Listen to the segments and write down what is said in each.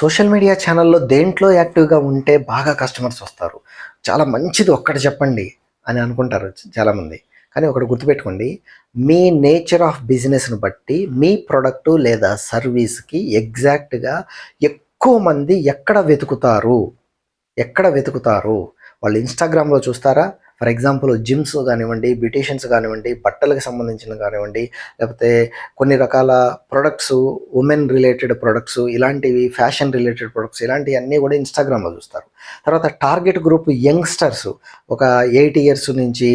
Social media ఛానల్‌లో దేంట్లో యాక్టివ్‌గా ఉంటే బాగా కస్టమర్స్ వస్తారు? చాలా మంచిది ఒక్కటి చెప్పండి అని అనుకుంటారు చాలామంది. కానీ ఒకటి గుర్తుపెట్టుకోండి. మీ నేచర్ ఆఫ్ బిజినెస్‌ని బట్టి మీ ప్రొడక్టు లేదా సర్వీస్‌కి ఎగ్జాక్ట్‌గా ఎక్కువ మంది ఎక్కడ వెతుకుతారు? వాళ్ళు ఇన్‌స్టాగ్రామ్‌లో చూస్తారా? ఫర్ ఎగ్జాంపుల్ జిమ్స్ గానివ్వండి, బ్యూటీషియన్స్ గానివ్వండి, బట్టలకు సంబంధించినవి గానివ్వండి, లేకపోతే కొన్ని రకాల ప్రొడక్ట్సు, ఉమెన్ రిలేటెడ్ ప్రొడక్ట్సు, ఇలాంటివి ఫ్యాషన్ రిలేటెడ్ ప్రొడక్ట్స్ ఇలాంటియన్నీ గూడా ఇన్‌స్టాగ్రామ్‌లో చూస్తారు. తర్వాత టార్గెట్ గ్రూప్ యంగ్‌స్టర్స్ ఒక 8 ఇయర్స్ నుంచి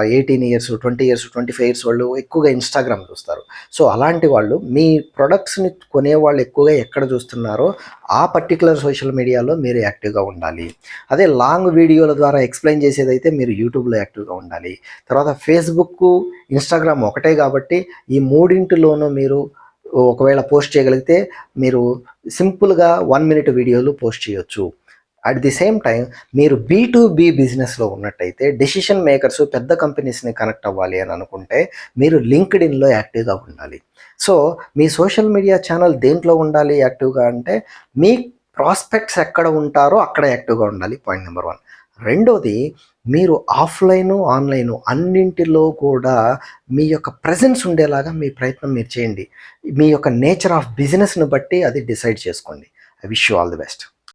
18 ఇయర్స్, 20 ఇయర్స్, 25 ఇయర్స్ వాళ్ళు ఎక్కువగా ఇన్‌స్టాగ్రామ్ చూస్తారు. సో, అలాంటి వాళ్ళు మీ ప్రొడక్ట్స్‌ని కొనేవాళ్ళు ఎక్కువగా ఎక్కడ చూస్తున్నారో ఆ పర్టిక్యులర్ సోషల్ మీడియాలో మీరు యాక్టివ్‌గా ఉండాలి. అదే లాంగ్ వీడియోల ద్వారా ఎక్స్‌ప్లెయిన్ చేసేదైతే మీరు యూట్యూబ్‌లో యాక్టివ్‌గా ఉండాలి. తర్వాత ఫేస్‌బుక్కు, ఇన్‌స్టాగ్రామ్ ఒకటే కాబట్టి ఈ మూడింటిలోనూ మీరు ఒకవేళ పోస్ట్ చేయగలిగితే మీరు సింపుల్‌గా 1 మినిట్ వీడియోలు పోస్ట్ చేయొచ్చు. అట్ ది సేమ్ టైమ్ మీరు బీ2బీ బిజినెస్‌లో ఉన్నట్టయితే డెసిషన్ మేకర్స్ పెద్ద కంపెనీస్‌ని కనెక్ట్ అవ్వాలి అని అనుకుంటే మీరు లింక్డ్ఇన్‌లో యాక్టివ్‌గా ఉండాలి. సో, మీ సోషల్ మీడియా ఛానల్ దేంట్లో ఉండాలి యాక్టివ్‌గా అంటే మీ ప్రాస్పెక్ట్స్ ఎక్కడ ఉంటారో అక్కడ యాక్టివ్‌గా ఉండాలి. Point number 1. రెండోది మీరు ఆఫ్‌లైను, ఆన్‌లైను అన్నింటిలో కూడా మీ యొక్క ప్రెజెన్స్ ఉండేలాగా మీ ప్రయత్నం మీరు చేయండి. మీ యొక్క నేచర్ ఆఫ్ బిజినెస్‌ని బట్టి అది డిసైడ్ చేసుకోండి. I wish you all the best.